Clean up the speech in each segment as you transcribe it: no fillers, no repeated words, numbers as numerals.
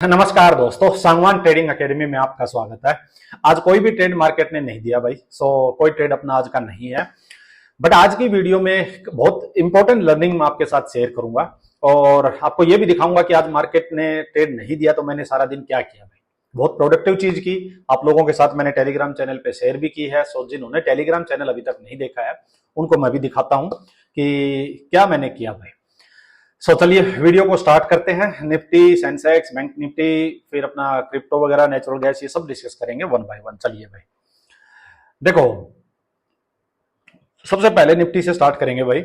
नमस्कार दोस्तों, Sangwan trading academy में आपका स्वागत है। आज कोई भी ट्रेड मार्केट ने नहीं दिया भाई, कोई ट्रेड अपना आज का नहीं है। बट आज की वीडियो में बहुत इंपॉर्टेंट लर्निंग मैं आपके साथ शेयर करूंगा और आपको ये भी दिखाऊंगा कि आज मार्केट ने ट्रेड नहीं दिया तो मैंने सारा दिन क्या किया भाई। बहुत प्रोडक्टिव चीज की आप लोगों के साथ मैंने टेलीग्राम चैनल पे शेयर भी की है। सो जिन्होंने टेलीग्राम चैनल अभी तक नहीं देखा है उनको मैं भी दिखाता हूं कि क्या मैंने किया भाई। चलिए वीडियो को स्टार्ट करते हैं। निफ्टी, सेंसेक्स, बैंक निफ्टी, फिर अपना क्रिप्टो वगैरह, नेचुरल गैस, ये सब डिस्कस करेंगे वन बाय वन। चलिए भाई, देखो सबसे पहले निफ्टी से स्टार्ट करेंगे भाई।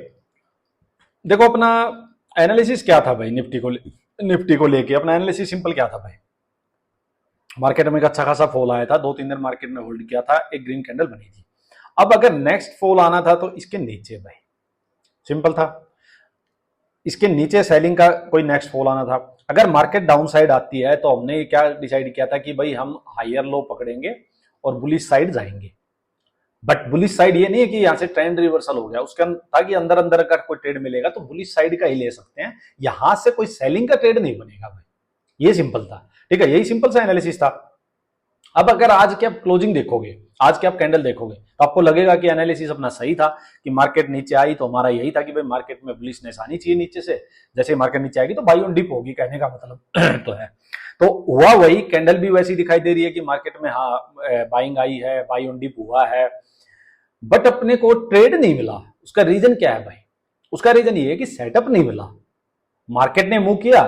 देखो अपना एनालिसिस क्या था भाई। निफ्टी को लेके अपना एनालिसिस सिंपल क्या था भाई। मार्केट में एक अच्छा खासा फॉल आया था, 2-3 दिन मार्केट में होल्ड किया था, एक ग्रीन कैंडल बनी थी। अब अगर नेक्स्ट फॉल आना था तो इसके नीचे भाई, सिंपल था, इसके नीचे सेलिंग का कोई नेक्स्ट फॉल आना था। अगर मार्केट डाउन साइड आती है तो हमने क्या डिसाइड किया था कि भाई हम हायर लो पकड़ेंगे और बुलिश साइड जाएंगे। बट बुलिश साइड ये नहीं है कि यहां से ट्रेंड रिवर्सल हो गया, उसके ताकि अंदर अंदर अगर कोई ट्रेड मिलेगा तो बुलिश साइड का ही ले सकते हैं, यहां से कोई सेलिंग का ट्रेड नहीं बनेगा भाई। ये सिंपल था, ठीक है, यही सिंपल सा एनालिसिस था। अब अगर आज के आप क्लोजिंग देखोगे, आज के आप कैंडल देखोगे तो आपको लगेगा कि एनालिसिस अपना सही था कि मार्केट नीचे आई तो हमारा यही था कि भाई मार्केट में बुलिशनेस आनी चाहिए नीचे से, जैसे मार्केट नीचे आएगी तो बाई ऑन डिप होगी, कहने का मतलब तो है। तो हुआ वही, कैंडल भी वैसी दिखाई दे रही है कि मार्केट में हाँ बाइंग आई है, बाई ऑन डिप हुआ है, बट अपने को ट्रेड नहीं मिला। उसका रीजन क्या है भाई? उसका रीजन ये है कि सेटअप नहीं मिला। मार्केट ने मूव किया,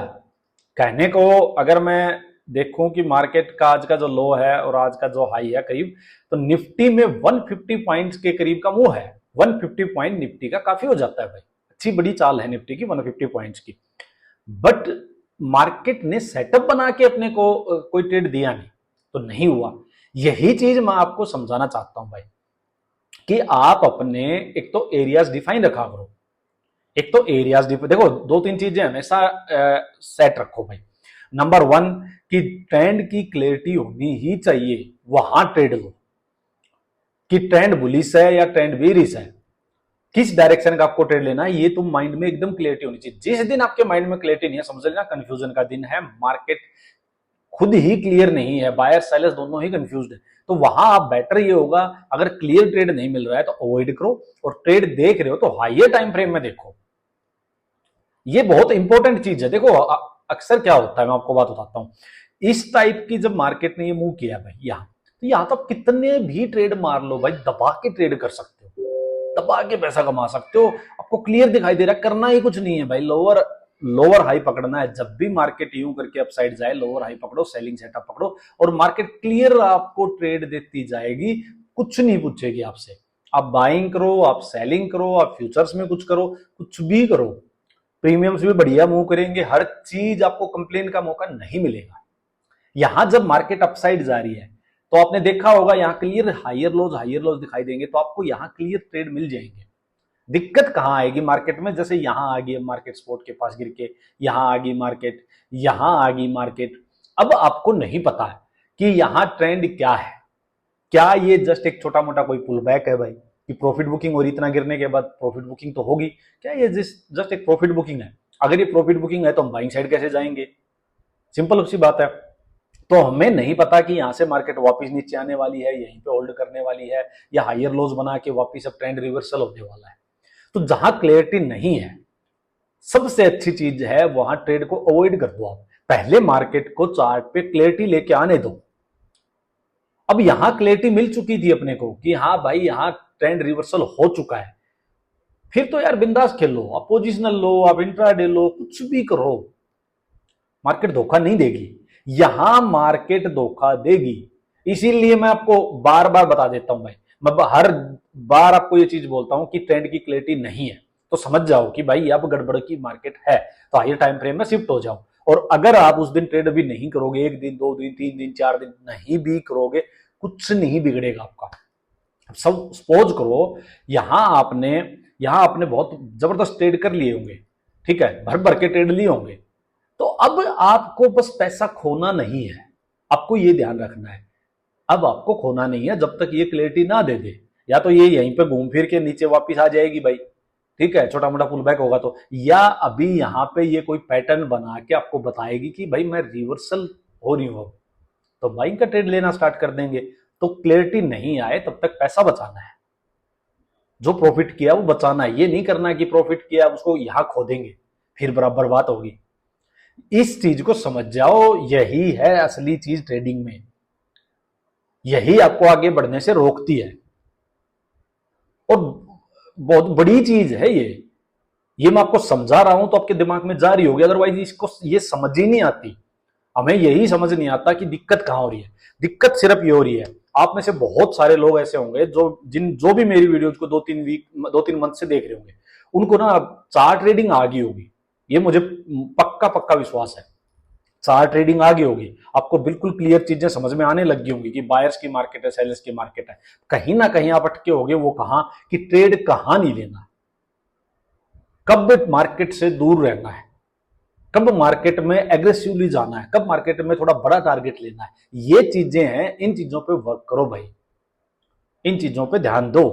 कहने को अगर मैं देखूं कि मार्केट का आज का जो लो है और आज का जो हाई है करीब, तो निफ्टी में 150 पॉइंट्स के करीब का मूव है। 150 पॉइंट निफ्टी का काफी हो जाता है भाई, अच्छी बड़ी चाल है निफ्टी की 150 पॉइंट्स की। बट मार्केट ने सेटअप बना के अपने को कोई ट्रेड दिया नहीं, तो नहीं हुआ। यही चीज मैं आपको समझाना चाहता हूं भाई कि आप अपने एक तो एरियाज डिफाइन रखा करो। एक तो एरियाज देखो, 2-3 चीजें हमेशा सेट रखो भाई। नंबर 1 कि ट्रेंड की क्लैरिटी होनी ही चाहिए, वहां ट्रेड लो कि ट्रेंड बुलिश है या ट्रेंड बेरिश है, किस डायरेक्शन का आपको ट्रेड लेना है, ये तुम माइंड में एकदम क्लैरिटी होनी चाहिए। जिस दिन आपके माइंड में क्लैरिटी नहीं है, समझ लेना कंफ्यूजन का दिन है। मार्केट खुद ही क्लियर नहीं है, बायर सेलर्स दोनों ही कंफ्यूज्ड है, तो वहां आप बेटर ये होगा, अगर क्लियर ट्रेड नहीं मिल रहा है तो अवॉइड करो, और ट्रेड देख रहे हो तो हाइयर टाइम फ्रेम में देखो। ये बहुत इंपॉर्टेंट चीज है। देखो अक्सर क्या होता है, मैं आपको बात बताता हूं, इस टाइप की जब मार्केट ने ये मूव किया भाई यहां, तो यहां तो आप कितने भी ट्रेड मार लो भाई, दबा के ट्रेड कर सकते हो, दबा के पैसा कमा सकते हो। आपको क्लियर दिखाई दे रहा है, करना ही कुछ नहीं है भाई। लोअर हाई पकड़ना है। जब भी मार्केट यूं करके अपसाइड जाए, लोअर हाई पकड़ो, सेलिंग सेटअप पकड़ो, और मार्केट क्लियर आपको ट्रेड देती जाएगी, कुछ नहीं पूछेगी आपसे। आप बाइंग करो, आप सेलिंग करो, आप फ्यूचर्स में कुछ करो, कुछ भी करो, प्रीमियम्स भी बढ़िया मूव करेंगे, हर चीज आपको कंप्लेन का मौका नहीं मिलेगा। यहां जब मार्केट अपसाइड जा रही है तो आपने देखा होगा यहां क्लियर हायर लोज दिखाई देंगे, तो आपको यहां क्लियर ट्रेड मिल जाएंगे। दिक्कत कहां आएगी मार्केट में? जैसे यहां आ गई मार्केट स्पॉट के पास गिर के, यहां आ गई मार्केट, यहां आ गई मार्केट। अब आपको नहीं पता है कि यहां ट्रेंड क्या है। क्या ये जस्ट एक छोटा मोटा कोई पुल बैक है भाई कि प्रॉफिट बुकिंग, और इतना गिरने के बाद प्रॉफिट बुकिंग तो होगी? क्या ये जस्ट एक प्रॉफिट बुकिंग है? अगर ये प्रॉफिट बुकिंग है तो हम बाइंग साइड कैसे जाएंगे? सिंपल सी बात है। तो हमें नहीं पता कि यहां से मार्केट वापस नीचे आने वाली है, यहीं पे होल्ड करने वाली है, या हायर लोज बना के वापस अब ट्रेंड रिवर्सल होने वाला है। तो जहां क्लैरिटी नहीं है, सबसे अच्छी चीज है वहां ट्रेड को अवॉइड कर दो। आप पहले मार्केट को चार्ट पे क्लैरिटी लेके आने दो। अब यहां क्लैरिटी मिल चुकी थी अपने को कि हाँ भाई यहां ट्रेंड रिवर्सल हो चुका है, फिर तो यार बिंदास खेल लो, आप पोजिशनल लो, आप इंट्राडे लो, कुछ भी करो, मार्केट धोखा नहीं देगी। यहां मार्केट धोखा देगी। इसीलिए मैं आपको बार बार बता देता हूं भाई, मैं हर बार आपको ये चीज बोलता हूं कि ट्रेंड की क्लैरिटी नहीं है तो समझ जाओ कि भाई अब गड़बड़ की मार्केट है, तो हायर टाइम फ्रेम में शिफ्ट हो जाओ। और अगर आप उस दिन ट्रेड भी नहीं करोगे, 1 दिन 2 दिन 3 दिन 4 दिन नहीं भी करोगे, कुछ नहीं बिगड़ेगा आपका। सब सपोज करो यहां आपने बहुत जबरदस्त ट्रेड कर लिए होंगे, ठीक है, भर भर के ट्रेड लिए होंगे, तो अब आपको बस पैसा खोना नहीं है। आपको ये ध्यान रखना है, अब आपको खोना नहीं है जब तक ये क्लैरिटी ना दे दे। या तो ये यहीं पे घूम फिर के नीचे वापस आ जाएगी भाई, ठीक है, छोटा मोटा पुल बैक होगा तो, या अभी यहां पे ये कोई पैटर्न बना के आपको बताएगी कि भाई मैं रिवर्सल हो रही हूं अब, तो बाइंग का ट्रेड लेना स्टार्ट कर देंगे। तो क्लियरिटी नहीं आए तब तक पैसा बचाना है, जो प्रॉफिट किया वो बचाना है। ये नहीं करना कि प्रॉफिट किया उसको यहां खो देंगे फिर बराबर बात होगी। इस चीज को समझ जाओ, यही है असली चीज ट्रेडिंग में, यही आपको आगे बढ़ने से रोकती है। और बहुत बड़ी चीज है ये मैं आपको समझा रहा हूं तो आपके दिमाग में जा रही होगी, अदरवाइज इसको ये समझ ही नहीं आती। हमें यही समझ नहीं आता कि दिक्कत कहां हो रही है। दिक्कत सिर्फ ये हो रही है, आप में से बहुत सारे लोग ऐसे होंगे जो भी मेरी वीडियोज को 2-3 मंथ से देख रहे होंगे, उनको ना चार्ट ट्रेडिंग आ गई होगी। ये मुझे पक्का पक्का विश्वास है, चार्ट ट्रेडिंग आ गई होगी, आपको बिल्कुल क्लियर चीजें समझ में आने लगी होंगी कि बायर्स की मार्केट है, सेलर्स की मार्केट है। कहीं ना कहीं आप अटके होगे, वो कहां कि ट्रेड कहां नहीं लेना, कब मार्केट से दूर रहना है, कब मार्केट में एग्रेसिवली जाना है, कब मार्केट में थोड़ा बड़ा टारगेट लेना है। ये चीजें हैं, इन चीजों पे वर्क करो भाई, इन चीजों पे ध्यान दो,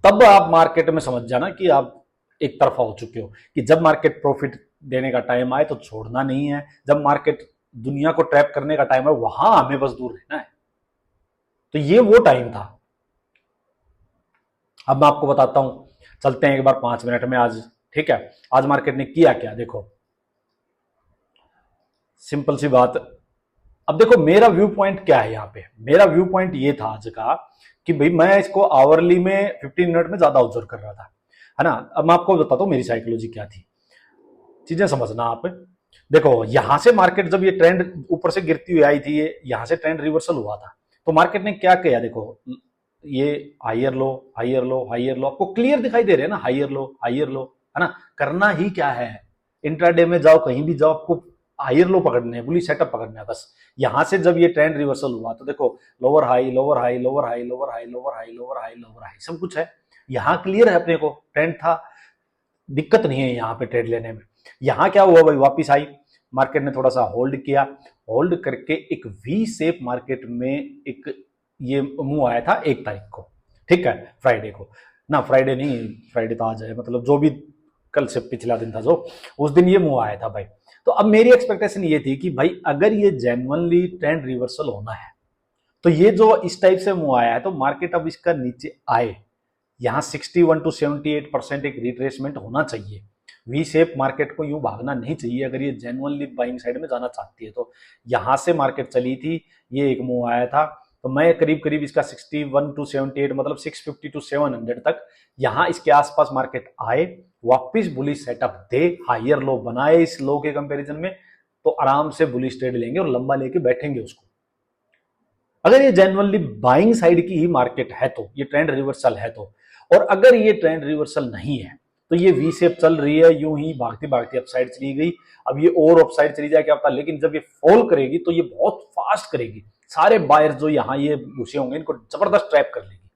तब आप मार्केट में समझ जाना कि आप एक तरफा हो चुके हो। कि जब मार्केट प्रॉफिट देने का टाइम आए तो छोड़ना नहीं है, जब मार्केट दुनिया को ट्रैप करने का टाइम है वहां हमें बस दूर रहना है। तो ये वो टाइम था। अब मैं आपको बताता हूं, चलते हैं एक बार 5 मिनट में आज, ठीक है। आज मार्केट ने किया क्या, देखो सिंपल सी बात। अब देखो मेरा व्यू पॉइंट क्या है यहाँ पे, मेरा व्यू पॉइंट ये था आज का कि भाई मैं इसको आवरली में 15 मिनट में ज्यादा ऑब्जर्व कर रहा था, है ना। अब मैं आपको बताता हूँ मेरी साइकोलॉजी क्या थी, चीजें समझना आप। देखो यहां से मार्केट जब ये ट्रेंड ऊपर से गिरती हुई आई थी, ये यहां से ट्रेंड रिवर्सल हुआ था, तो मार्केट ने क्या किया, देखो ये higher low higher low higher low, आपको क्लियर दिखाई दे रहे हैं ना, हायर लो हायर लो, है ना। करना ही क्या है, इंट्राडे में जाओ कहीं भी जाओ, आपको हायर लो पकड़ने हैं, बुलिश सेटअप पकड़ना है बस। यहां से जब ये ट्रेंड रिवर्सल हुआ तो देखो lower high lower high lower high lower high lower high lower high lower high सब कुछ है, यहां क्लियर है अपने को, ट्रेंड था, दिक्कत नहीं है यहां पे ट्रेड लेने में। यहां क्या हुआ भाई, वापिस आई मार्केट ने, थोड़ा सा होल्ड किया, होल्ड करके एक वी शेप मार्केट में एक ये मूव आया था 1 तारीख को, ठीक है, फ्राइडे को ना, फ्राइडे नहीं, फ्राइडे तो आज है, मतलब जो भी कल से पिछला दिन था जो, उस दिन ये मूव आया था भाई। तो अब मेरी एक्सपेक्टेशन ये थी कि भाई अगर ये जेन्युइनली ट्रेंड रिवर्सल होना है तो ये जो इस टाइप से मूव आया है तो मार्केट अब इसका नीचे आए, यहां 61 to 78% एक रिट्रेसमेंट होना चाहिए। वी शेप मार्केट को यूं भागना नहीं चाहिए अगर ये जेन्युइनली बाइंग साइड में जाना चाहती है। तो यहां से मार्केट चली थी, ये एक मूव आया था, तो मैं करीब करीब इसका 61 to 78 मतलब 650 to 700 तक यहां इसके आसपास मार्केट आए, वापिस बुलिश सेटअप दे, हायर लो बनाए इस लो के कंपैरिजन में, तो आराम से बुलिश ट्रेड लेंगे और लंबा लेके बैठेंगे उसको। अगर ये जेन्युइनली बाइंग साइड की ही मार्केट है तो, ये ट्रेंड रिवर्सल है तो, और अगर ये ट्रेंड रिवर्सल नहीं है तो ये वी शेप चल रही है, यूं ही भागती भागती अपसाइड चली गई, अब ये और अपसाइड चली जाए क्या पता, लेकिन जब ये फॉल करेगी तो ये बहुत फास्ट करेगी, सारे बायर्स जो यहां ये घुसे होंगे इनको जबरदस्त ट्रैप कर लेगी।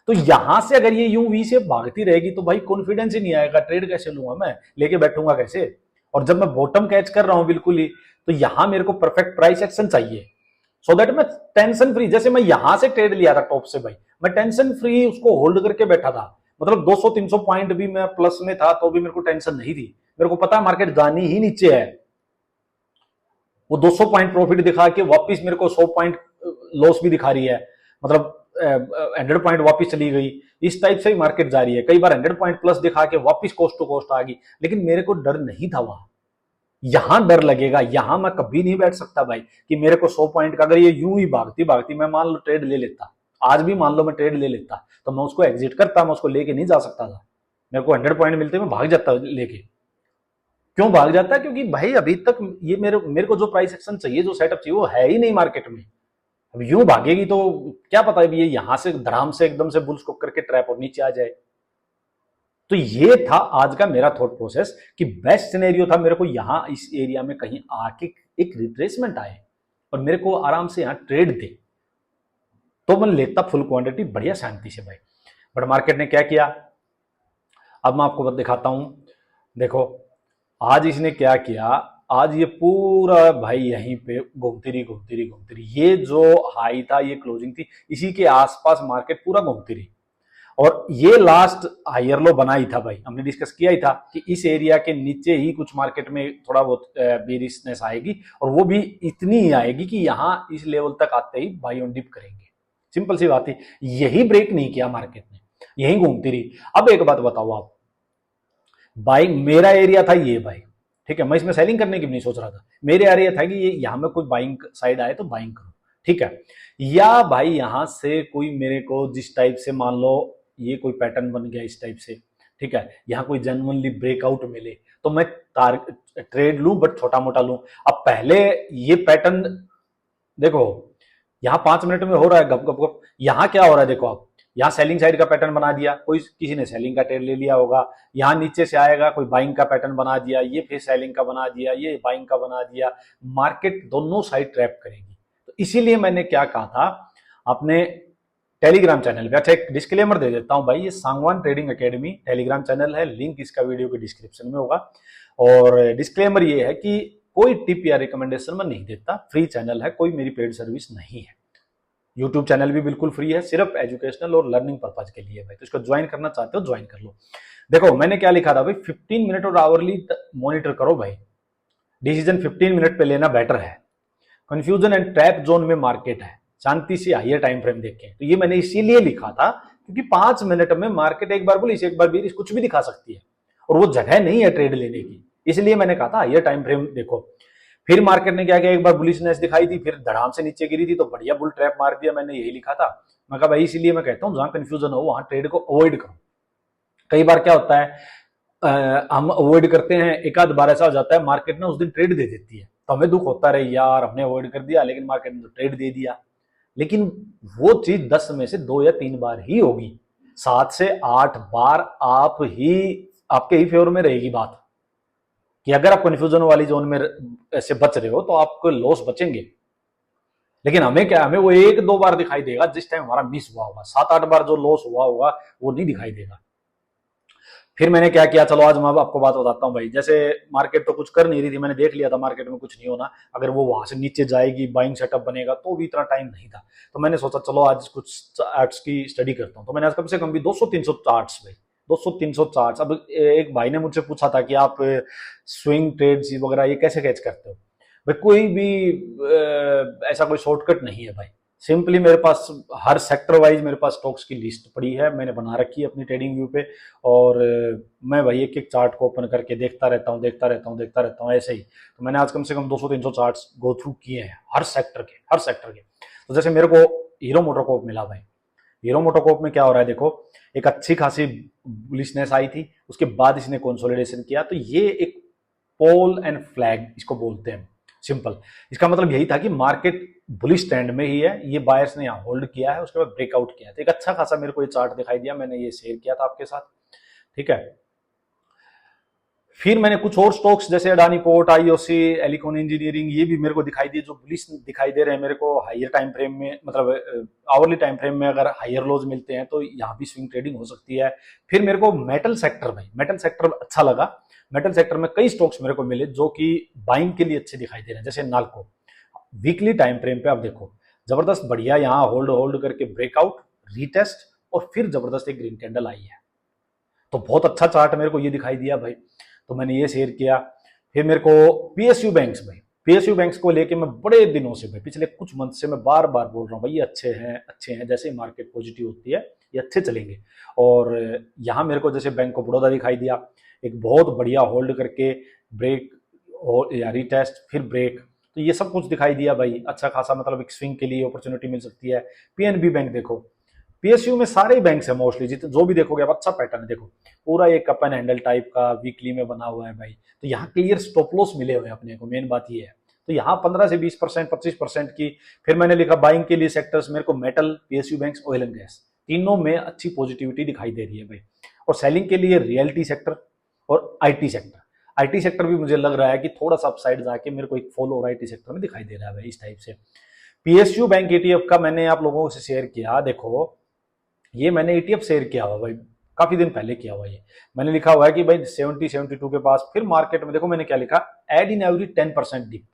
तो यहां से अगर ये यूं वी शेप भागती रहेगी तो भाई कॉन्फिडेंस ही नहीं आएगा, ट्रेड कैसे लूंगा मैं, लेके बैठूंगा कैसे। और जब मैं बॉटम कैच कर रहा हूं बिल्कुल ही, तो यहां मेरे को परफेक्ट प्राइस एक्शन चाहिए, सो दैट मैं टेंशन फ्री, जैसे मैं यहां से ट्रेड लिया था टॉप से भाई, मैं टेंशन फ्री उसको होल्ड करके बैठा था, मतलब 200-300 पॉइंट भी मैं प्लस में था तो भी मेरे को टेंशन नहीं थी, मेरे को पता है मार्केट जानी ही नीचे है। वो 200 पॉइंट प्रॉफिट दिखा के वापस मेरे को 100 पॉइंट लॉस भी दिखा रही है, मतलब 100 पॉइंट वापस चली गई, इस टाइप से ही मार्केट जा रही है। कई बार 100 पॉइंट प्लस दिखा के वापस कोस्ट टू कोस्ट आ गई, लेकिन मेरे को डर नहीं था वहां, यहां डर लगेगा, यहां मैं कभी नहीं बैठ सकता भाई कि मेरे को 100 पॉइंट का अगर ये यूं ही भागती भागती मैं मान लो ट्रेड ले लेता, आज भी मान लो मैं ट्रेड ले लेता, तो मैं उसको एग्जिट करता, मैं उसको लेके नहीं जा सकता था, मेरे को 100 पॉइंट मिलते मैं भाग जाता लेके। क्यों भाग जाता, क्योंकि भाई अभी तक ये मेरे को जो प्राइस एक्शन चाहिए, जो सेटअप चाहिए वो है ही नहीं मार्केट में। अब यूं भागेगी तो क्या पता है ये यहां से धड़ाम से एकदम से बुल्स को करके ट्रैप और नीचे आ जाए। तो ये था आज का मेरा थॉट प्रोसेस कि बेस्ट सिनेरियो था मेरे को यहां इस एरिया में कहीं आके एक रिट्रेसमेंट आए और मेरे को आराम से यहां ट्रेड दे, तो मैं लेता फुल क्वांटिटी बढ़िया शांति से भाई। बट मार्केट ने क्या किया, अब मैं आपको दिखाता हूं। देखो आज इसने क्या किया, आज ये पूरा भाई यहीं पे घूमती रही घूमती रही घूमती रही, ये जो हाई था ये क्लोजिंग थी, इसी के आसपास मार्केट पूरा घूमती रही, और ये लास्ट हायर लो बना ही था भाई, हमने डिस्कस किया ही था कि इस एरिया के नीचे ही कुछ मार्केट में थोड़ा बहुत बेरिशनेस आएगी, और वो भी इतनी ही आएगी कि यहाँ इस लेवल तक आते ही बाई ऑन डिप करेंगे। सिंपल सी बात है, यही ब्रेक नहीं किया मार्केट ने, यही घूमती रही। अब एक बात बताओ आप, बाइंग मेरा एरिया था ये भाई, ठीक है, मैं इसमें सेलिंग करने की भी नहीं सोच रहा था, मेरे एरिया था कि ये यहां में कोई बाइंग साइड आए तो बाइंग करो, ठीक है। या भाई यहां से कोई मेरे को जिस टाइप से मान लो ये कोई पैटर्न बन गया इस टाइप से, ठीक है, यहाँ कोई जेन्युइनली ब्रेकआउट मिले तो मैं ट्रेड लूं, बट छोटा मोटा लूं। अब पहले ये पैटर्न देखो, यहाँ 5 मिनट में हो रहा है गप गप गप, यहाँ क्या हो रहा है देखो आप, यहाँ सेलिंग साइड का पैटर्न बना दिया, कोई किसी ने सेलिंग का ट्रेड ले लिया होगा, यहाँ नीचे से आएगा कोई बाइंग का पैटर्न बना दिया, ये फिर सेलिंग का बना दिया, ये बाइंग का बना दिया, मार्केट दोनों साइड ट्रैप करेगी। तो इसीलिए मैंने क्या कहा था अपने टेलीग्राम चैनल पे, अच्छा एक डिस्क्लेमर दे देता हूं भाई, ये Sangwan trading academy Telegram channel है, लिंक इसका वीडियो के डिस्क्रिप्शन में होगा। और डिस्क्लेमर ये है कि कोई टिप या रिकमेंडेशन मैं नहीं देता, फ्री चैनल है, कोई मेरी पेड सर्विस नहीं है। यूट्यूब चैनल भी बिल्कुल फ्री है, सिर्फ एजुकेशनल और लर्निंग पर्पज के लिए भाई, तो इसको ज्वाइन करना चाहते हो ज्वाइन कर लो। देखो मैंने क्या लिखा था भाई, 15 मिनट और आवरली मॉनिटर करो भाई, डिसीजन 15 मिनट पे लेना बेटर है। कंफ्यूजन एंड ट्रैप जोन में मार्केट है, शांति से हाइयर टाइम फ्रेम देखें। तो ये मैंने इसीलिए लिखा था क्योंकि 5 मिनट में मार्केट एक बार बुलिश एक बार बेरिश कुछ भी दिखा सकती है, और वो जगह नहीं है ट्रेड लेने की, इसलिए मैंने कहा था हाइयर टाइम फ्रेम देखो। फिर मार्केट ने क्या किया, एक बार बुलिशनेस दिखाई थी, फिर धड़ाम से नीचे गिरी थी तो बढ़िया बुल ट्रैप मार दिया, मैंने यही लिखा था। मैं कहा भाई इसीलिए मैं कहता हूँ जहां कंफ्यूजन हो वहां ट्रेड को अवॉइड करो। कई बार क्या होता है, हम अवॉइड करते हैं, एक आध बार ऐसा हो जाता है मार्केट ना उस दिन ट्रेड दे देती है, तो हमें दुख होता रहे यार हमने अवॉइड कर दिया, लेकिन मार्केट ने तो ट्रेड दे दिया। लेकिन वो चीज 10 में से 2 या 3 बार ही होगी, 7 से 8 बार आपके ही फेवर में रहेगी बात, कि अगर आप कंफ्यूजन वाली जोन में ऐसे बच रहे हो तो आपको लॉस बचेंगे। लेकिन हमें क्या, हमें वो 1-2 बार दिखाई देगा जिस टाइम हमारा मिस हुआ होगा, 7-8 बार जो लॉस हुआ होगा वो नहीं दिखाई देगा। फिर मैंने क्या किया, चलो आज मैं आपको बात बताता हूँ भाई। जैसे मार्केट तो कुछ कर नहीं रही थी, मैंने देख लिया था मार्केट में कुछ नहीं होना, अगर वो वहां से नीचे जाएगी बाइंग सेटअप बनेगा तो भी इतना टाइम नहीं था, तो मैंने सोचा चलो आज कुछ चार्ट्स की स्टडी करता हूँ। तो मैंने आज कम से कम भी 200-300 चार्ट्स भाई, 200-300 चार्ट्स। अब एक भाई ने मुझसे पूछा था कि आप स्विंग ट्रेड्स वगैरह ये कैसे कैच करते हो भाई, कोई भी ऐसा कोई शॉर्टकट नहीं है भाई, सिंपली मेरे पास हर सेक्टर वाइज मेरे पास स्टॉक्स की लिस्ट पड़ी है, मैंने बना रखी है अपनी ट्रेडिंग व्यू पे, और मैं भाई एक एक चार्ट को ओपन करके देखता रहता हूँ ऐसे ही। तो मैंने आज कम से कम 200-300 चार्ट्स गो थ्रू किए हैं हर सेक्टर के। तो जैसे मेरे को हीरो मोटोकॉर्प मिला भाई, हीरो मोटोकॉर्प में क्या हो रहा है देखो, एक अच्छी खासी बुलिशनेस आई थी, उसके बाद इसने कंसोलिडेशन किया, तो ये एक पोल एंड फ्लैग इसको बोलते हैं सिंपल। इसका मतलब यही था कि मार्केट बुलिश ट्रेंड में ही है, ये बायर्स ने यहाँ होल्ड किया है, उसके बाद ब्रेकआउट किया, तो एक अच्छा खासा मेरे को ये चार्ट दिखाई दिया, मैंने ये शेयर किया था आपके साथ, ठीक है। फिर मैंने कुछ और स्टॉक्स जैसे Adani port, IOC, Elecon engineering, ये भी मेरे को दिखाई दिए जो बुलिश दिखाई दे रहे हैं मेरे को हायर टाइम फ्रेम में, मतलब आवरली टाइम फ्रेम में अगर हायर लोज मिलते हैं तो यहाँ भी स्विंग ट्रेडिंग हो सकती है। फिर मेरे को मेटल सेक्टर भाई, मेटल सेक्टर अच्छा लगा, मेटल सेक्टर में कई स्टॉक्स मेरे को मिले जो कि बाइंग के लिए अच्छे दिखाई दे रहे हैं, जैसे नाल्को। वीकली टाइम फ्रेम पे आप देखो जबरदस्त बढ़िया यहाँ होल्ड करके ब्रेकआउट, रीटेस्ट, और फिर जबरदस्त एक ग्रीन कैंडल आई है, तो बहुत अच्छा चार्ट मेरे को ये दिखाई दिया भाई, तो मैंने ये शेयर किया। फिर मेरे को पीएसयू बैंक्स भाई, पीएसयू बैंक्स को लेके मैं बड़े दिनों से भाई, पिछले कुछ मंथ से मैं बार बार बोल रहा हूँ भाई ये अच्छे हैं, जैसे मार्केट पॉजिटिव होती है ये अच्छे चलेंगे। और यहाँ मेरे को जैसे बैंक ऑफ बड़ौदा दिखाई दिया, एक बहुत बढ़िया होल्ड करके ब्रेक या रीटेस्ट फिर ब्रेक, तो ये सब कुछ दिखाई दिया भाई, अच्छा खासा मतलब एक स्विंग के लिए अपॉर्चुनिटी मिल सकती है। पीएनबी बैंक देखो, पीएसयू में सारे बैंक्स है मोस्टली, जितने जो भी देखोगे आप अच्छा पैटर्न है, देखो पूरा एक कप एंड हैंडल टाइप का वीकली में बना हुआ है भाई, तो यहाँ क्लियर स्टॉप लॉस मिले हुए हैं अपने को, मेन बात ये है। तो यहाँ 15 से 20%, 25% की। फिर मैंने लिखा बाइंग के लिए सेक्टर्स, मेरे को metal, PSU banks, oil and gas, तीनों में अच्छी पॉजिटिविटी दिखाई दे रही है भाई। और सेलिंग के लिए रियल्टी सेक्टर और आईटी सेक्टर, आईटी सेक्टर भी मुझे लग रहा है कि थोड़ा सा अपसाइड जाके मेरे को एक फॉलो और आईटी सेक्टर में दिखाई दे रहा है भाई इस टाइप से। पीएसयू बैंक ईटीएफ का मैंने आप लोगों से शेयर किया, देखो ये मैंने ईटीएफ शेयर किया हुआ भाई, काफी दिन पहले किया हुआ, ये मैंने लिखा हुआ है कि भाई 70-72 के पास, फिर मार्केट में देखो मैंने क्या लिखा, एड इन एवरी 10% डिप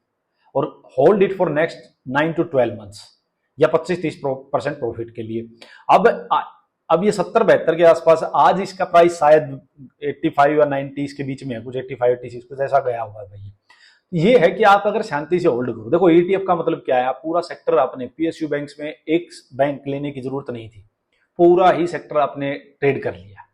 और hold it for next 9 to 12 months, या 25-30% प्रॉफिट के लिए। अब अब ये 70-72 के आसपास, आज इसका प्राइस शायद 85 या 90 इसके बीच में है, कुछ 85-86 कुछ ऐसा गया हुआ है भाई। ये है कि आप अगर शांति से होल्ड करो। देखो ईटीएफ का मतलब क्या है, आप पूरा सेक्टर अपने पीएसयू बैंक्स में एक बैंक लेने की जरूरत नहीं थी, पूरा ही सेक्टर आपने ट्रेड कर लिया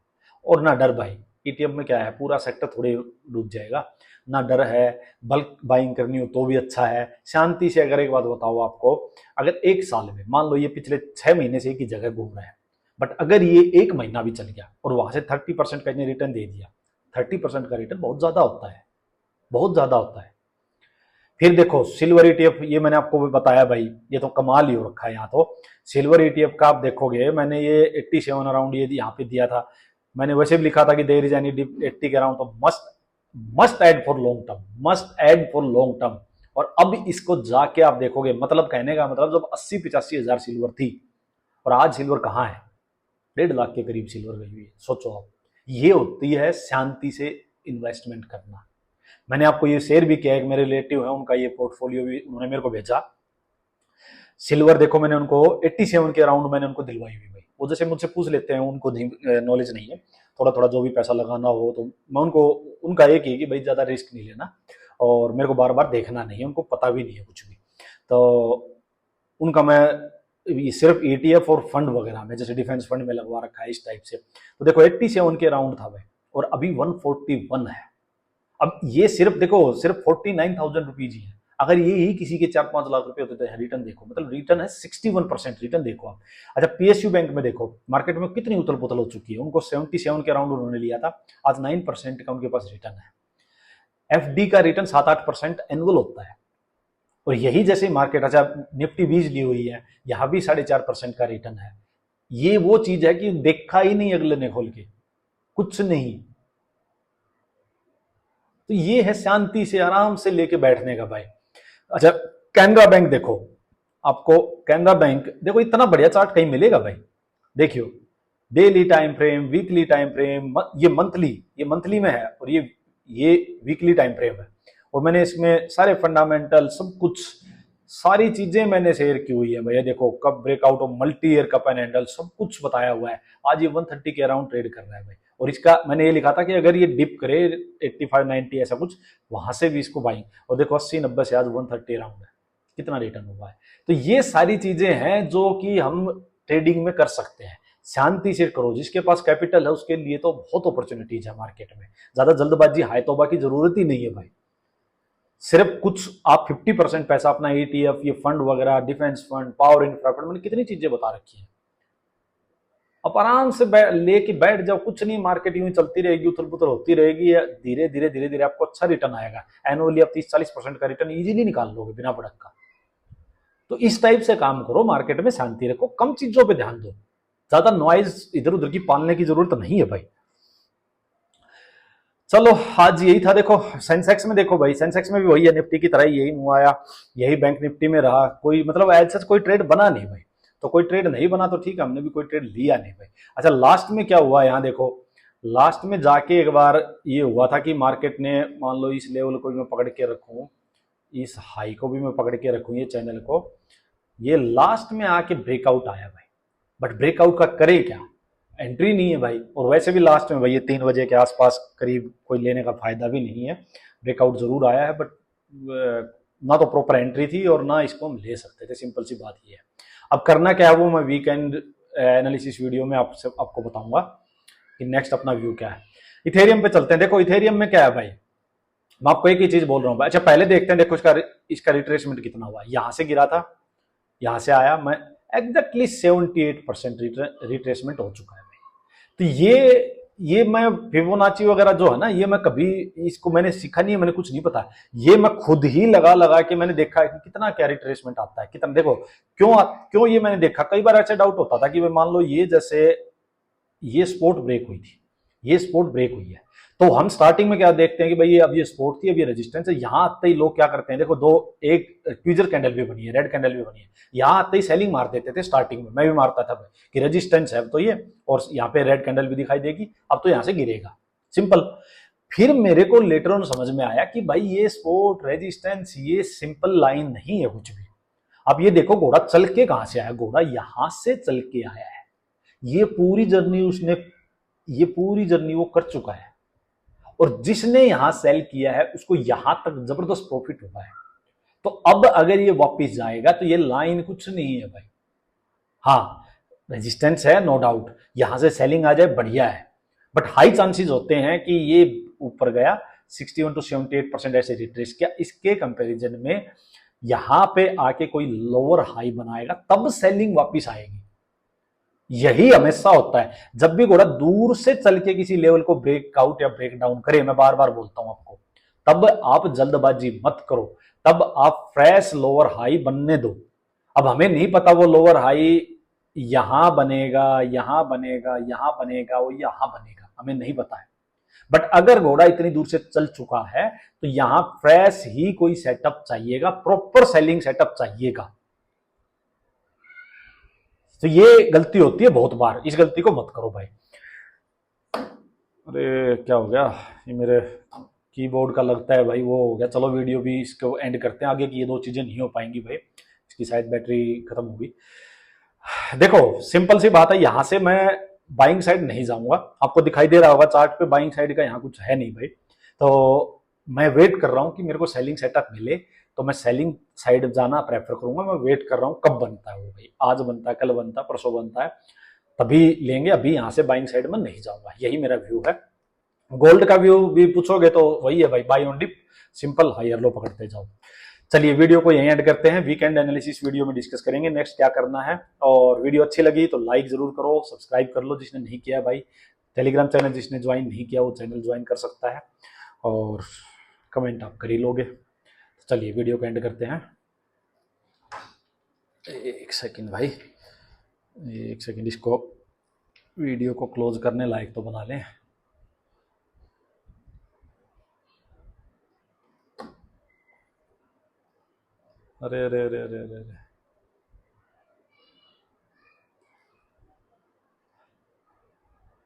और ना डर भाई। ईटीएफ में क्या है, पूरा सेक्टर थोड़े डूब जाएगा, ना डर है, बल्क बाइंग करनी हो तो भी अच्छा है, शांति से। अगर एक बात बताओ आपको, अगर एक साल में मान लो ये पिछले 6 महीने से एक ही जगह घूम रहा है, बट अगर ये 1 महीना भी चल गया और वहां से 30% का रिटर्न दे दिया, 30% का रिटर्न बहुत ज्यादा होता है, बहुत ज्यादा होता है। फिर देखो सिल्वर ईटीएफ, ये मैंने आपको भी बताया भाई, ये तो कमाल ही हो रखा है यहाँ तो। सिल्वर ईटीएफ का आप देखोगे, मैंने ये 87 अराउंड ये यहाँ पे दिया था, मैंने वैसे भी लिखा था कि देयर इज एनी डिप 80 के अराउंड, तो must add for long term, must add for long term. और अब इसको जाके आप देखोगे, मतलब कहने का मतलब जब 80-85 हजार सिल्वर थी और आज सिल्वर कहाँ है, 1.5 लाख के करीब सिल्वर गई हुई है। सोचो आप, ये होती है शांति से इन्वेस्टमेंट करना। मैंने आपको ये शेयर भी किया, एक मेरे रिलेटिव है, उनका ये पोर्टफोलियो भी उन्होंने मेरे को भेजा। सिल्वर देखो मैंने उनको 87 के अराउंड मैंने उनको दिलवाई हुई भाई। वो जैसे मुझसे पूछ लेते हैं, उनको नॉलेज नहीं है, थोड़ा थोड़ा जो भी पैसा लगाना हो तो मैं उनको, उनका एक ही कि भाई ज्यादा रिस्क नहीं लेना और मेरे को बार बार देखना नहीं है, उनको पता भी नहीं है कुछ भी। तो उनका मैं सिर्फ ईटीएफ और फंड वगैरह में, जैसे डिफेंस फंड में लगवा रखा है इस टाइप से। तो देखो 87 के अराउंड था भाई और अभी 141 है। अब ये सिर्फ देखो सिर्फ 49,000 रुपीज ही है। अगर ये ही किसी के 4-5 लाख रुपए होते थे, रिटर्न देखो, मतलब रिटर्न है 61% रिटर्न देखो आप। अच्छा पीएसयू बैंक में देखो, मार्केट में कितनी उथल पुथल हो चुकी है, उनको 77 के अराउंड उन्होंने लिया था, आज 9% का उनके पास रिटर्न है। एफडी का रिटर्न 7-8% एनुअल होता है। और यही जैसे मार्केट, अच्छा निफ्टी 20 ली हुई है, यहां भी 4.5% का रिटर्न है। ये वो चीज है कि देखा ही नहीं अगले ने खोल के, कुछ नहीं। तो ये है शांति से आराम से लेके बैठने का भाई। अच्छा कैनरा बैंक देखो, आपको कैनरा बैंक देखो, इतना बढ़िया चार्ट कहीं मिलेगा भाई। देखियो daily time frame, weekly time frame, ये मंथली में है और ये वीकली टाइम फ्रेम है। और मैंने इसमें सारे फंडामेंटल सब कुछ, सारी चीजें मैंने शेयर की हुई है भैया। देखो कब breakout of multi year cup and handle, सब कुछ बताया हुआ है। आज ये 130 के अराउंड ट्रेड कर रहा है भाई। और इसका मैंने ये लिखा था कि अगर ये डिप करे 85-90 ऐसा कुछ, वहां से भी इसको बाइंग। और देखो 80-90 से आज 130 अराउंड है, कितना रिटर्न हुआ है। तो ये सारी चीजें हैं जो कि हम ट्रेडिंग में कर सकते हैं। शांति से करो, जिसके पास कैपिटल है उसके लिए तो बहुत अपॉर्चुनिटीज है मार्केट में। ज्यादा जल्दबाजी हाय तौबा की जरूरत ही नहीं है भाई। सिर्फ कुछ आप 50% पैसा अपना ईटीएफ, ये फंड वगैरह, defence fund, power infra fund, मैंने कितनी चीजें बता रखी है। अब आराम से लेके बैठ जाओ, कुछ नहीं, मार्केट यूं चलती रहेगी, उथल पुथल होती रहेगी, धीरे धीरे आपको अच्छा रिटर्न आएगा। एनुअली आप 30-40% का रिटर्न इजीली निकाल लोगे बिना भड़क का। तो इस टाइप से काम करो, मार्केट में शांति रखो, कम चीजों पे ध्यान दो, ज्यादा नॉइज इधर उधर की पालने की जरूरत नहीं है भाई। चलो आज यही था। देखो सेंसेक्स में देखो भाई, सेंसेक्स में भी वही है, निफ्टी की तरह यही मुंह आया, यही बैंक निफ्टी में रहा। कोई मतलब ऐसा कोई ट्रेड बना नहीं भाई। तो कोई ट्रेड नहीं बना तो ठीक है, हमने भी कोई ट्रेड लिया नहीं भाई। अच्छा लास्ट में क्या हुआ, यहाँ देखो लास्ट में जाके एक बार ये हुआ था कि मार्केट ने, मान लो इस लेवल को भी मैं पकड़ के रखूं, इस हाई को भी मैं पकड़ के रखूं, ये चैनल को, ये लास्ट में आके ब्रेकआउट आया भाई। बट ब्रेकआउट का करे क्या, एंट्री नहीं है भाई। और वैसे भी लास्ट में भाई ये 3 बजे के आसपास करीब कोई लेने का फायदा भी नहीं है। ब्रेकआउट जरूर आया है बट ना तो प्रॉपर एंट्री थी और ना इसको हम ले सकते थे, सिंपल सी बात ये है। अब करना क्या है वो मैं वीकेंड एनालिसिस वीडियो में आपको बताऊंगा कि नेक्स्ट अपना व्यू क्या है। इथेरियम पे चलते हैं। देखो इथेरियम में क्या है भाई, मैं आपको एक ही चीज बोल रहा हूँ। अच्छा पहले देखते हैं, देखो इसका रिट्रेसमेंट कितना हुआ। यहां से गिरा था, यहां से आया, मैं एग्जैक्टली 78% रिट्रेसमेंट हो चुका है भाई। तो ये मैं फिबोनाची वगैरह जो है ना, ये मैं कभी इसको मैंने सीखा नहीं है, मैंने कुछ नहीं पता, ये मैं खुद ही लगा के मैंने देखा है कि कितना क्या रिट्रेसमेंट आता है, कितना। देखो क्यों ये मैंने देखा, कई बार ऐसा डाउट होता था कि मान लो ये जैसे ये स्पोर्ट ब्रेक हुई थी, ये स्पोर्ट ब्रेक हुई है, तो हम स्टार्टिंग में क्या देखते हैं कि भाई अब ये सपोर्ट थी, अब ये रेजिस्टेंस है। यहां आते ही लोग क्या करते हैं, देखो एक ट्वीजर कैंडल भी बनी है, रेड कैंडल भी बनी है, यहां आते ही सेलिंग मार देते थे स्टार्टिंग में, मैं भी मारता था भाई कि रेजिस्टेंस है अब तो ये, और यहाँ पे रेड कैंडल भी दिखाई देगी, अब तो यहां से गिरेगा, सिंपल। फिर मेरे को लेटर ऑन समझ में आया कि भाई ये सपोर्ट रेजिस्टेंस ये सिंपल लाइन नहीं है कुछ भी। अब ये देखो घोड़ा चल के कहां से आया, घोड़ा यहां से चल के आया है। ये पूरी जर्नी उसने, ये पूरी जर्नी वो कर चुका है, और जिसने यहां सेल किया है उसको यहां तक जबरदस्त प्रॉफिट हुआ है। तो अब अगर ये वापस जाएगा तो ये लाइन कुछ नहीं है भाई। हाँ, रेजिस्टेंस है नो डाउट, यहां से सेलिंग आ जाए बढ़िया है, बट हाई चांसेस होते हैं कि ये ऊपर गया 61 to 78% ऐसे रिट्रेस किया, इसके कंपैरिजन में यहां पे आके कोई लोअर हाई बनाएगा तब सेलिंग वापस आएगी। यही हमेशा होता है, जब भी घोड़ा दूर से चल के किसी लेवल को ब्रेकआउट या ब्रेक डाउन करे, मैं बार बार बोलता हूं आपको, तब आप जल्दबाजी मत करो, तब आप फ्रेश लोअर हाई बनने दो। अब हमें नहीं पता वो लोअर हाई यहां बनेगा, यहां बनेगा, यहां बनेगा, वो यहां बनेगा, हमें नहीं पता है। बट अगर घोड़ा इतनी दूर से चल चुका है तो यहां फ्रेश ही कोई सेटअप चाहिएगा, प्रॉपर सेलिंग सेटअप चाहिएगा। तो ये गलती होती है बहुत बार, इस गलती को मत करो भाई। अरे क्या हो गया, ये मेरे कीबोर्ड का लगता है भाई वो हो गया। चलो वीडियो भी इसको एंड करते हैं, आगे की ये दो चीजें नहीं हो पाएंगी भाई, इसकी शायद बैटरी खत्म होगी। देखो सिंपल सी बात है, यहां से मैं बाइंग साइड नहीं जाऊंगा, आपको दिखाई दे रहा होगा चार्ट पे बाइंग साइड का यहाँ कुछ है नहीं भाई। तो मैं वेट कर रहा हूँ कि मेरे को सेलिंग सेटअप मिले, तो मैं सेलिंग साइड जाना प्रेफर करूंगा। मैं वेट कर रहा हूँ कब बनता है वो भाई, आज बनता है, कल बनता है, परसों बनता है, तभी लेंगे। अभी यहां से बाइंग साइड में नहीं जाऊंगा, यही मेरा व्यू है। गोल्ड का व्यू भी पूछोगे तो वही है भाई, buy on dip, simple higher low पकड़ते जाओ। चलिए वीडियो को यहीं एंड करते हैं, वीकेंड एनालिसिस वीडियो में डिस्कस करेंगे नेक्स्ट क्या करना है। और वीडियो अच्छी लगी तो लाइक जरूर करो, सब्सक्राइब कर लो जिसने नहीं किया भाई, टेलीग्राम चैनल जिसने ज्वाइन नहीं किया वो चैनल ज्वाइन कर सकता है, और कमेंट आप कर ही लोगे। चलिए वीडियो को एंड करते हैं। एक सेकंड भाई, एक सेकंड, इसको वीडियो को क्लोज करने लायक तो बना लें। अरे अरे अरे अरे अरे, अरे।